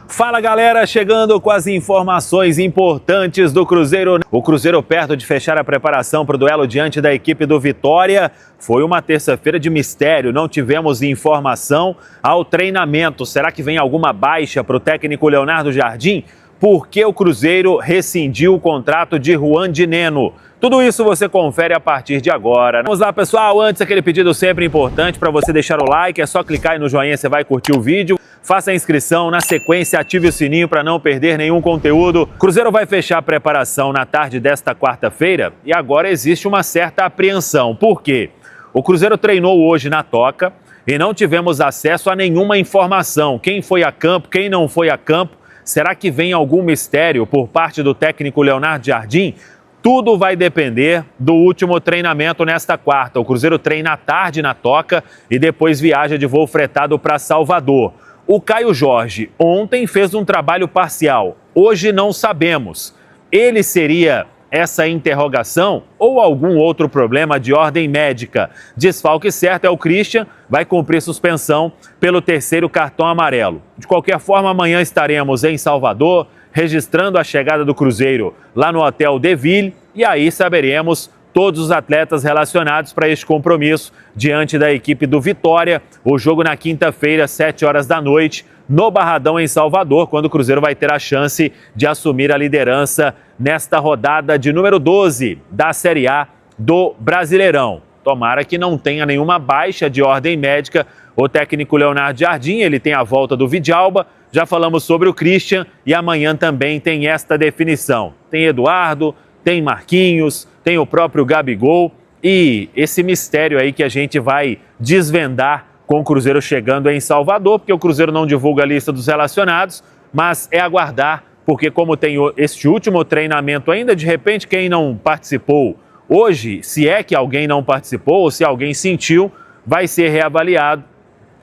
Fala galera, chegando com as informações importantes do Cruzeiro. O Cruzeiro perto de fechar a preparação para o duelo diante da equipe do Vitória. Foi uma terça-feira de mistério, não tivemos informação ao treinamento. Será que vem alguma baixa para o técnico Leonardo Jardim? Por que o Cruzeiro rescindiu o contrato de Juan de Neno? Tudo isso você confere a partir de agora. Vamos lá, pessoal. Antes, aquele pedido sempre importante para você deixar o like. É só clicar aí no joinha, você vai curtir o vídeo. Faça a inscrição, na sequência ative o sininho para não perder nenhum conteúdo. Cruzeiro vai fechar a preparação na tarde desta quarta-feira e agora existe uma certa apreensão. Por quê? O Cruzeiro treinou hoje na Toca e não tivemos acesso a nenhuma informação. Quem foi a campo, quem não foi a campo. Será que vem algum mistério por parte do técnico Leonardo Jardim? Tudo vai depender do último treinamento nesta quarta. O Cruzeiro treina à tarde na Toca e depois viaja de voo fretado para Salvador. O Caio Jorge ontem fez um trabalho parcial. Hoje não sabemos. Ele seria essa interrogação ou algum outro problema de ordem médica? Desfalque certo é o Christian, vai cumprir suspensão pelo terceiro cartão amarelo. De qualquer forma, amanhã estaremos em Salvador, registrando a chegada do Cruzeiro lá no Hotel Deville e aí saberemos todos os atletas relacionados para este compromisso diante da equipe do Vitória. O jogo na quinta-feira, 7 horas da noite, no Barradão, em Salvador, quando o Cruzeiro vai ter a chance de assumir a liderança nesta rodada de número 12 da Série A do Brasileirão. Tomara que não tenha nenhuma baixa de ordem médica. O técnico Leonardo Jardim, ele tem a volta do Vidalba, já falamos sobre o Christian e amanhã também tem esta definição. Tem Eduardo, tem Marquinhos, tem o próprio Gabigol e esse mistério aí que a gente vai desvendar com o Cruzeiro chegando em Salvador, porque o Cruzeiro não divulga a lista dos relacionados, mas é aguardar, porque como tem este último treinamento ainda, de repente quem não participou hoje, se é que alguém não participou ou se alguém sentiu, vai ser reavaliado.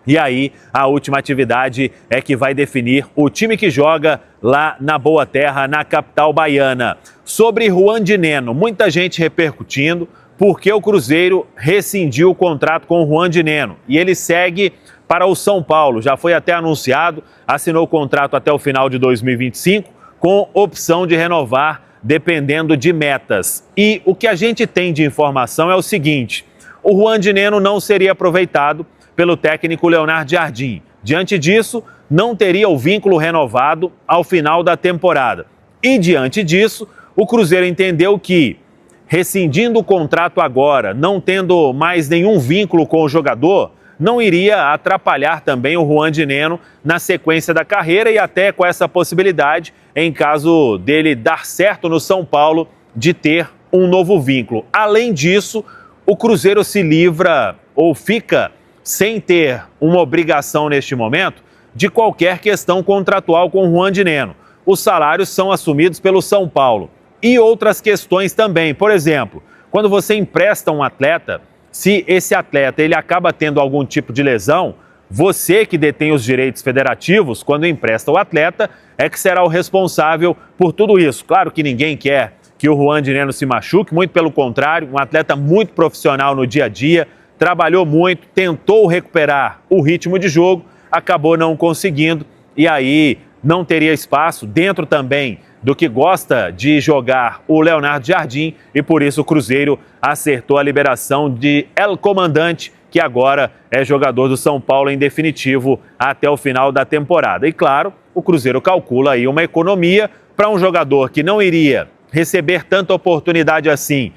E aí, a última atividade é que vai definir o time que joga lá na Boa Terra, na capital baiana. Sobre Juan de Neno, muita gente repercutindo porque o Cruzeiro rescindiu o contrato com o Juan de Neno. E ele segue para o São Paulo, já foi até anunciado, assinou o contrato até o final de 2025, com opção de renovar dependendo de metas. E o que a gente tem de informação é o seguinte: o Juan de Neno não seria aproveitado pelo técnico Leonardo Jardim. Diante disso, não teria o vínculo renovado ao final da temporada. E diante disso, o Cruzeiro entendeu que, rescindindo o contrato agora, não tendo mais nenhum vínculo com o jogador, não iria atrapalhar também o Juan de Neno na sequência da carreira e até com essa possibilidade, em caso dele dar certo no São Paulo, de ter um novo vínculo. Além disso, o Cruzeiro se livra ou fica sem ter uma obrigação neste momento de qualquer questão contratual com o Juan de Neno. Os salários são assumidos pelo São Paulo. E outras questões também. Por exemplo, quando você empresta um atleta, se esse atleta ele acaba tendo algum tipo de lesão, você que detém os direitos federativos, quando empresta o atleta, é que será o responsável por tudo isso. Claro que ninguém quer que o Juan de Neno se machuque, muito pelo contrário, um atleta muito profissional no dia a dia, trabalhou muito, tentou recuperar o ritmo de jogo, acabou não conseguindo e aí não teria espaço dentro também do que gosta de jogar o Leonardo Jardim e por isso o Cruzeiro acertou a liberação de El Comandante, que agora é jogador do São Paulo em definitivo até o final da temporada. E claro, o Cruzeiro calcula aí uma economia para um jogador que não iria receber tanta oportunidade assim,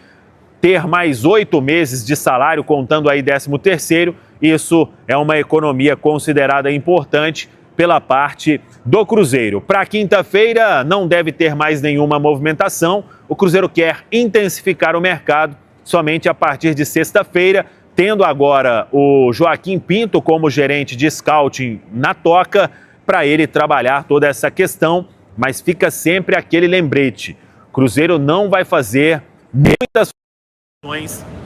ter mais 8 meses de salário, contando aí 13º, isso é uma economia considerada importante pela parte do Cruzeiro. Para quinta-feira não deve ter mais nenhuma movimentação, o Cruzeiro quer intensificar o mercado somente a partir de sexta-feira, tendo agora o Joaquim Pinto como gerente de scouting na Toca, para ele trabalhar toda essa questão, mas fica sempre aquele lembrete: Cruzeiro não vai fazer muitas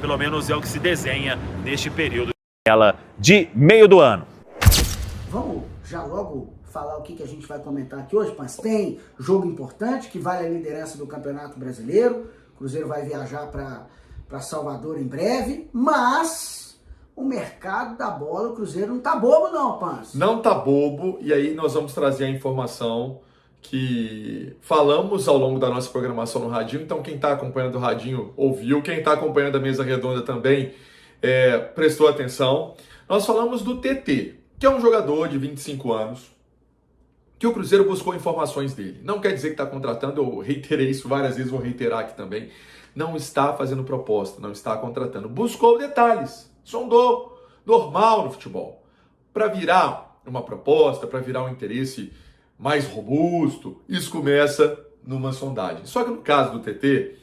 pelo menos é o que se desenha neste período de meio do ano. Vamos já logo falar o que a gente vai comentar aqui hoje, mas tem jogo importante que vale a liderança do Campeonato Brasileiro. O Cruzeiro vai viajar para Salvador em breve, mas o mercado da bola, o Cruzeiro não tá bobo não, Pans. Não tá bobo, e aí nós vamos trazer a informação que falamos ao longo da nossa programação no Radinho. Então quem está acompanhando o Radinho ouviu, quem está acompanhando a mesa redonda também prestou atenção. Nós falamos do TT, que é um jogador de 25 anos, que o Cruzeiro buscou informações dele. Não quer dizer que está contratando, eu reiterei isso várias vezes, vou reiterar aqui também. Não está fazendo proposta, não está contratando. Buscou detalhes, sondou, normal no futebol. Para virar uma proposta, para virar um interesse mais robusto, isso começa numa sondagem. Só que no caso do TT,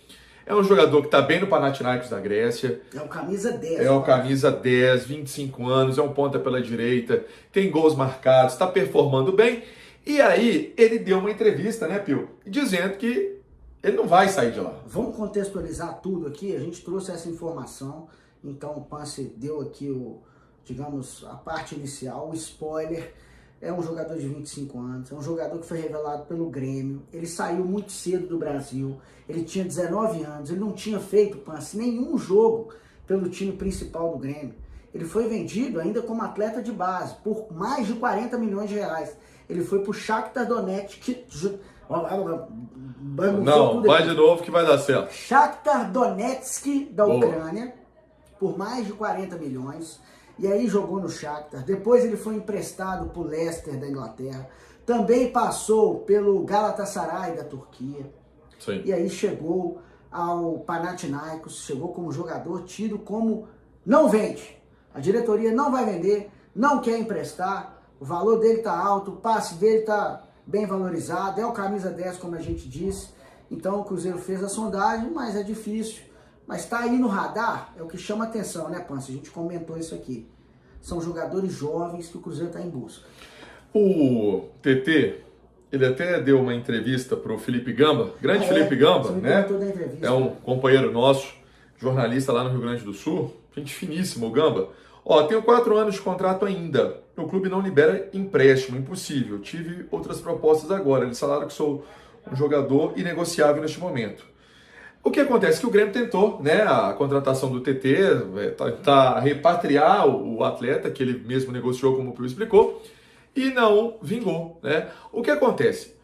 é um jogador que está bem no Panathinaikos da Grécia. É o camisa 10. É o camisa 10, 25 anos, é um ponta pela direita, tem gols marcados, está performando bem. E aí ele deu uma entrevista, né, Pio? Dizendo que ele não vai sair de lá. Vamos contextualizar tudo aqui. A gente trouxe essa informação. Então o Pance deu aqui a parte inicial, o spoiler. É um jogador de 25 anos, é um jogador que foi revelado pelo Grêmio. Ele saiu muito cedo do Brasil, ele tinha 19 anos, ele não tinha feito, Pance, nenhum jogo pelo time principal do Grêmio. Ele foi vendido ainda como atleta de base, por mais de 40 milhões de reais. Ele foi pro Shakhtar Donetsk. Não, vai de novo que vai dar certo. Shakhtar Donetsk da Ucrânia, por mais de 40 milhões. E aí jogou no Shakhtar. Depois ele foi emprestado para o Leicester da Inglaterra. Também passou pelo Galatasaray da Turquia. Sim. E aí chegou ao Panathinaikos. Chegou como jogador tido como não vende. A diretoria não vai vender, não quer emprestar. O valor dele está alto, o passe dele está bem valorizado. É o camisa 10, como a gente disse. Então o Cruzeiro fez a sondagem, mas é difícil. Mas está aí no radar, é o que chama atenção, né, Pance? A gente comentou isso aqui. São jogadores jovens que o Cruzeiro está em busca. O TT, ele até deu uma entrevista para o Felipe Gamba, Felipe Gamba, né? É um companheiro nosso, jornalista lá no Rio Grande do Sul. Gente finíssima, o Gamba. Tenho 4 anos de contrato ainda. O clube não libera empréstimo, impossível. Tive outras propostas agora. Eles falaram que sou um jogador inegociável neste momento. O que acontece? Que o Grêmio tentou, né, a contratação do TT, tentar repatriar o atleta, que ele mesmo negociou, como o Pio explicou, e não vingou, né? O que acontece?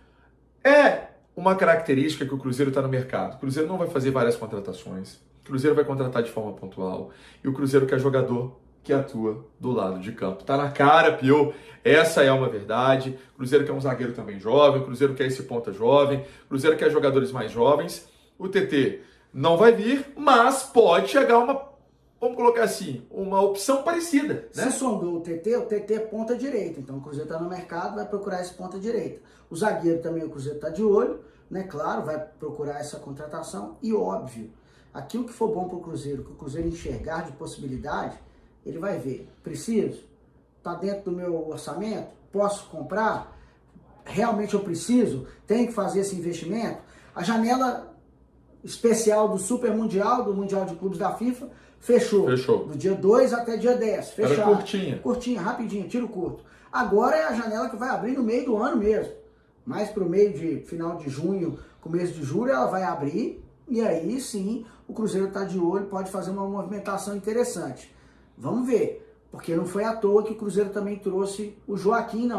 É uma característica que o Cruzeiro está no mercado. O Cruzeiro não vai fazer várias contratações, o Cruzeiro vai contratar de forma pontual, e o Cruzeiro quer jogador que atua do lado de campo. Tá na cara, Pio, essa é uma verdade. O Cruzeiro quer um zagueiro também jovem, o Cruzeiro quer esse ponta jovem, o Cruzeiro quer jogadores mais jovens. O TT não vai vir, mas pode chegar vamos colocar assim, uma opção parecida, né? Se sondou o TT é ponta direita. Então o Cruzeiro está no mercado, vai procurar esse ponta direita. O zagueiro também, o Cruzeiro está de olho, né? Claro, vai procurar essa contratação. E óbvio, aquilo que for bom para o Cruzeiro, que o Cruzeiro enxergar de possibilidade, ele vai ver. Preciso? Está dentro do meu orçamento? Posso comprar? Realmente eu preciso? Tenho que fazer esse investimento? A janela especial do Super Mundial, do Mundial de Clubes da FIFA, fechou. Do dia 2 até dia 10. Fechado. Era curtinha. Curtinha, rapidinho, tiro curto. Agora é a janela que vai abrir no meio do ano mesmo. Mais para o meio de final de junho, começo de julho, ela vai abrir. E aí sim, o Cruzeiro está de olho, pode fazer uma movimentação interessante. Vamos ver. Porque não foi à toa que o Cruzeiro também trouxe o Joaquim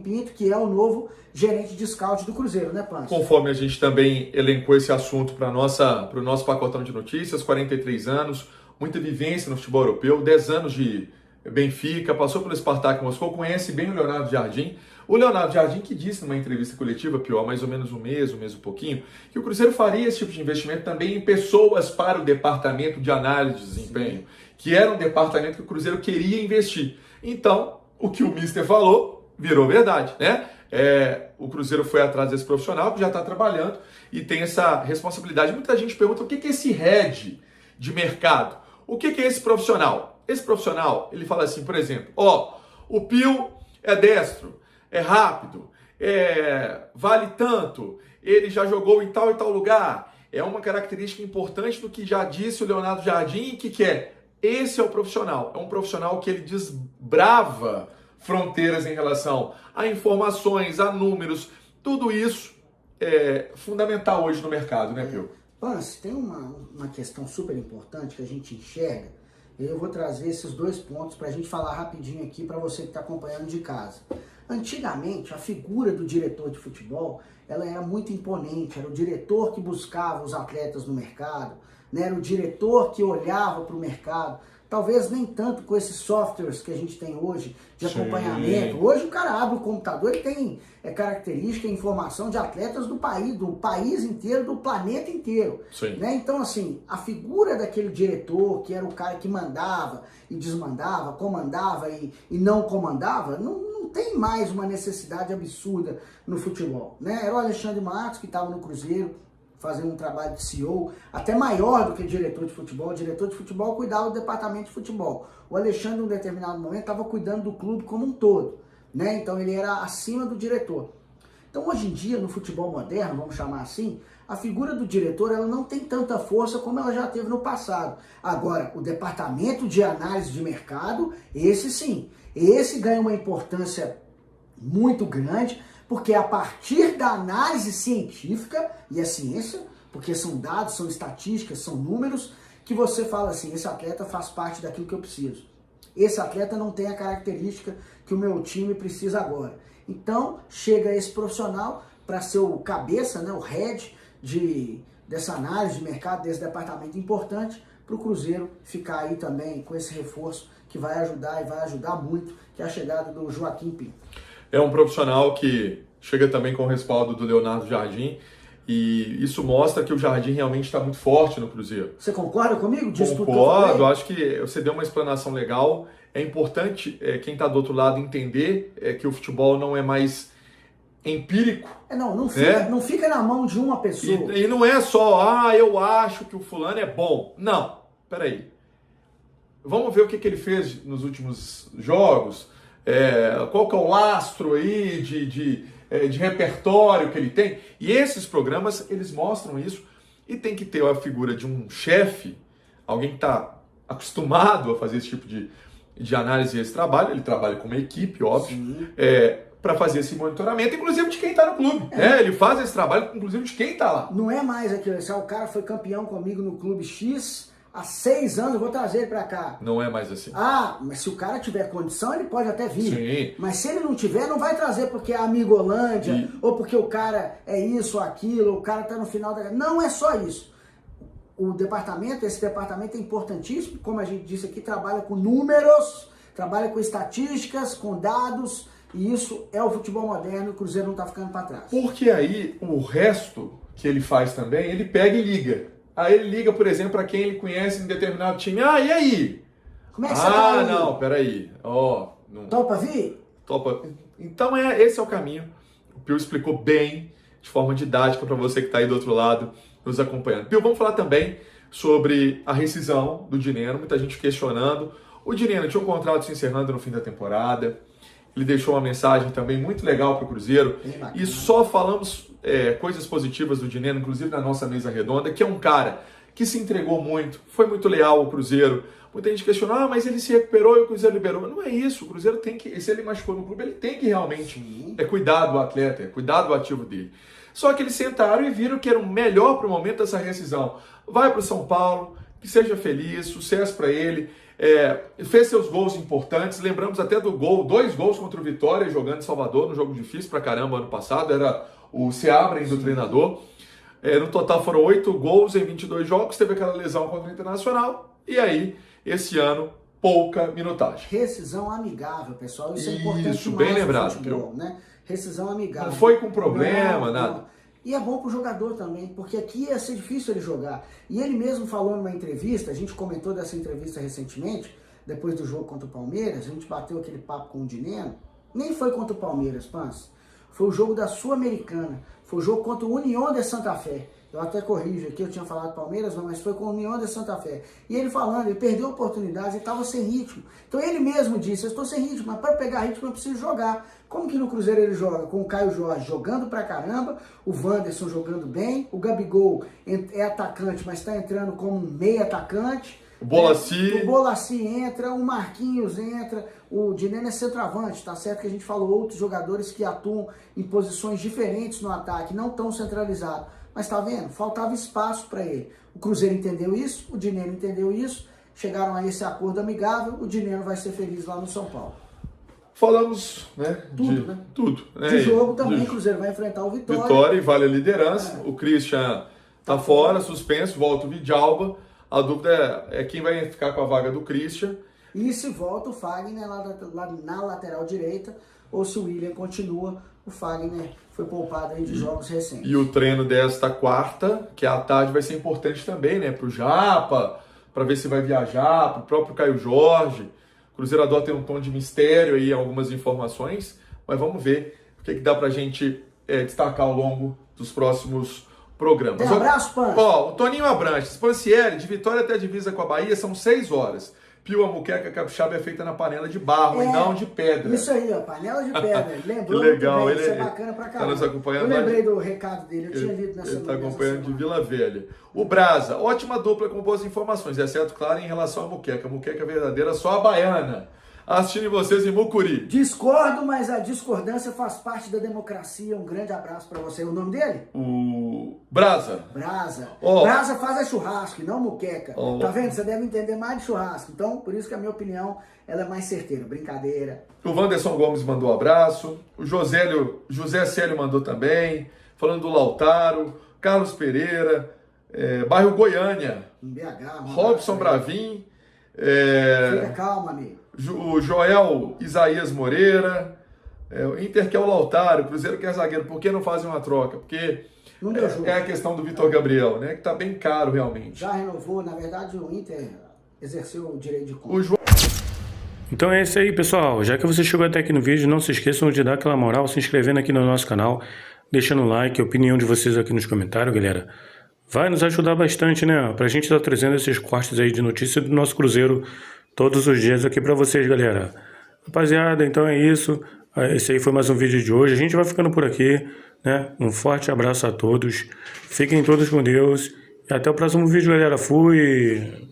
Pinto, que é o novo gerente de scout do Cruzeiro, né, Pancho? Conforme a gente também elencou esse assunto para o nosso pacotão de notícias, 43 anos, muita vivência no futebol europeu, 10 anos de Benfica, passou pelo Spartak Moscou, conhece bem o Leonardo Jardim. O Leonardo Jardim que disse numa entrevista coletiva, Pio, há mais ou menos um mês e pouquinho, que o Cruzeiro faria esse tipo de investimento também em pessoas para o departamento de análise de desempenho, que era um departamento que o Cruzeiro queria investir. Então, o que o Mister falou virou verdade, né? O Cruzeiro foi atrás desse profissional que já está trabalhando e tem essa responsabilidade. Muita gente pergunta o que é esse head de mercado? O que é esse profissional? Esse profissional, ele fala assim, por exemplo, o Pio é destro, é rápido, vale tanto, ele já jogou em tal e tal lugar. É uma característica importante do que já disse o Leonardo Jardim, que é esse é o profissional. É um profissional que ele desbrava fronteiras em relação a informações, a números. Tudo isso é fundamental hoje no mercado, né, Pio? Pance, tem uma questão super importante que a gente enxerga, Eu vou trazer esses 2 pontos para a gente falar rapidinho aqui para você que está acompanhando de casa. Antigamente, a figura do diretor de futebol, ela era muito imponente, era o diretor que buscava os atletas no mercado, né? Era o diretor que olhava para o mercado, talvez nem tanto com esses softwares que a gente tem hoje de acompanhamento. Sim. Hoje o cara abre o computador e tem característica e informação de atletas do país inteiro, do planeta inteiro. Né? Então, assim, a figura daquele diretor, que era o cara que mandava e desmandava, comandava e não comandava, não tem mais uma necessidade absurda no futebol. Né? Era o Alexandre Matos, que estava no Cruzeiro, fazendo um trabalho de CEO, até maior do que diretor de futebol. O diretor de futebol cuidava do departamento de futebol. O Alexandre, em um determinado momento, estava cuidando do clube como um todo. Né? Então ele era acima do diretor. Então hoje em dia, no futebol moderno, vamos chamar assim, a figura do diretor ela não tem tanta força como ela já teve no passado. Agora, o departamento de análise de mercado, esse sim, esse ganha uma importância muito grande, porque a partir da análise científica, e a ciência, porque são dados, são estatísticas, são números, que você fala assim, esse atleta faz parte daquilo que eu preciso. Esse atleta não tem a característica que o meu time precisa agora. Então, chega esse profissional para ser o cabeça, né, o head dessa análise de mercado, desse departamento importante, para o Cruzeiro ficar aí também com esse reforço que vai ajudar e vai ajudar muito, que é a chegada do Joaquim Pinto. É um profissional que chega também com o respaldo do Leonardo Jardim, e isso mostra que o Jardim realmente está muito forte no Cruzeiro. Você concorda comigo? Concordo, acho que você deu uma explanação legal. É importante quem está do outro lado entender que o futebol não é mais empírico. Não fica na mão de uma pessoa. E não é só, eu acho que o fulano é bom. Não, peraí. Vamos ver o que ele fez nos últimos jogos, qual que é o lastro aí de repertório que ele tem. E esses programas, eles mostram isso. E tem que ter a figura de um chefe, alguém que está acostumado a fazer esse tipo de análise e esse trabalho. Ele trabalha com uma equipe, óbvio, para fazer esse monitoramento, inclusive de quem está no clube. Ele faz esse trabalho, inclusive, de quem está lá. Não é mais aquilo, o cara foi campeão comigo no clube X há 6 anos, eu vou trazer ele para cá. Não é mais assim. Mas se o cara tiver condição, ele pode até vir. Sim. Mas se ele não tiver, não vai trazer porque é amigo Holândia, ou porque o cara é isso ou aquilo, ou o cara está no final da... Não é só isso. Esse departamento é importantíssimo, como a gente disse aqui, trabalha com números, trabalha com estatísticas, com dados, e isso é o futebol moderno, o Cruzeiro não está ficando para trás. Porque aí o resto que ele faz também, ele pega e liga. Aí ele liga, por exemplo, para quem ele conhece em determinado time. E aí? Como é que você tá aí? Não, peraí. Não... Topa vir? Topa. Então esse é o caminho. O Pio explicou bem, de forma didática, para você que está aí do outro lado, nos acompanhando. Pio, vamos falar também sobre a rescisão do Dineno. Muita gente questionando. O Dineno tinha um contrato se encerrando no fim da temporada. Ele deixou uma mensagem também muito legal para o Cruzeiro. E só falamos coisas positivas do Dineno, inclusive na nossa mesa redonda, que é um cara que se entregou muito, foi muito leal ao Cruzeiro. Muita gente questionou, mas ele se recuperou e o Cruzeiro liberou. Não é isso, o Cruzeiro tem que, se ele machucou no clube, ele tem que realmente cuidar do atleta, cuidar do ativo dele. Só que eles sentaram e viram que era o melhor para o momento dessa rescisão. Vai para o São Paulo, que seja feliz, sucesso para ele. Fez seus gols importantes, lembramos até do gol, 2 gols contra o Vitória, jogando em Salvador, num jogo difícil pra caramba ano passado, era o Seabra do treinador. No total foram 8 gols em 22 jogos, teve aquela lesão contra o Internacional, e aí, esse ano, pouca minutagem. Rescisão amigável, pessoal, isso é importante. Isso, bem lembrado. Futebol, né? Rescisão amigável. Não foi com problema, nada. E é bom pro jogador também, porque aqui ia ser difícil ele jogar. E ele mesmo falou numa entrevista, a gente comentou dessa entrevista recentemente, depois do jogo contra o Palmeiras, a gente bateu aquele papo com o Dineno, nem foi contra o Palmeiras, Pans, foi o jogo da Sul-Americana, foi o jogo contra o União de Santa Fé. Eu até corrijo aqui, eu tinha falado Palmeiras, não, mas foi com o União de Santa Fé. E ele falando, ele perdeu oportunidades, ele estava sem ritmo. Então ele mesmo disse, eu estou sem ritmo, mas para pegar ritmo eu preciso jogar. Como que no Cruzeiro ele joga? Com o Caio Jorge jogando pra caramba, o Wanderson jogando bem, o Gabigol é atacante, mas está entrando como um meio atacante. O Bolacci entra, o Marquinhos entra, o Dineno é centroavante, tá certo que a gente falou outros jogadores que atuam em posições diferentes no ataque, não tão centralizados. Mas tá vendo? Faltava espaço para ele. O Cruzeiro entendeu isso, o Dineno entendeu isso, chegaram a esse acordo amigável, o dinheiro vai ser feliz lá no São Paulo. Falamos, né? Tudo. Né? De jogo também, o Cruzeiro vai enfrentar o Vitória. Vitória e vale a liderança. O Christian tá fora, suspenso, volta o Vidalba. A dúvida é quem vai ficar com a vaga do Christian. E se volta o Fagner lá na lateral direita, ou se o William continua, o Fagner foi poupado aí de jogos recentes. E o treino desta quarta, que é à tarde, vai ser importante também, né? Pro Japa, para ver se vai viajar, pro próprio Caio Jorge. O Cruzeiro adota um tom de mistério aí, algumas informações, mas vamos ver o que dá pra gente destacar ao longo dos próximos programas. Um abraço, Pan. Ó, o Toninho Abrantes, Pancieri, de Vitória até a divisa com a Bahia, são 6 horas. Pio, a muqueca capixaba é feita na panela de barro e não de pedra. Isso aí, ó, panela de pedra. Lembrou? Que legal, muito bem, isso é bacana pra caramba. Tá nos acompanhando. Eu lembrei do recado dele, eu tinha lido nessa Ele tá acompanhando de Vila Velha. O Brasa, ótima dupla com boas informações, exceto, claro, em relação à muqueca. A muqueca verdadeira, só a baiana. Assistindo vocês em Mucuri. Discordo, mas a discordância faz parte da democracia. Um grande abraço pra você. O nome dele? O Brasa. Brasa. Oh. Brasa faz a churrasco, não muqueca. Oh. Tá vendo? Você deve entender mais de churrasco. Então, por isso que a minha opinião ela é mais certeira. Brincadeira. O Wanderson Gomes mandou um abraço. O José Célio mandou também. Falando do Lautaro. Carlos Pereira. Bairro Goiânia. Em BH. Robson Bravin. Fica calma, amigo. O Joel Isaías Moreira, o Inter quer o Lautaro, o Cruzeiro quer zagueiro, por que não fazem uma troca? Porque não deu jogo. É a questão do Vitor Gabriel, né? Que tá bem caro realmente. Já renovou, na verdade o Inter exerceu o direito de compra. Então é isso aí, pessoal. Já que você chegou até aqui no vídeo, não se esqueçam de dar aquela moral, se inscrevendo aqui no nosso canal, deixando o like, a opinião de vocês aqui nos comentários, galera. Vai nos ajudar bastante, né? Pra gente estar trazendo esses cortes aí de notícia do nosso Cruzeiro todos os dias aqui pra vocês, galera. Rapaziada, então é isso. Esse aí foi mais um vídeo de hoje. A gente vai ficando por aqui, né? Um forte abraço a todos. Fiquem todos com Deus. E até o próximo vídeo, galera. Fui!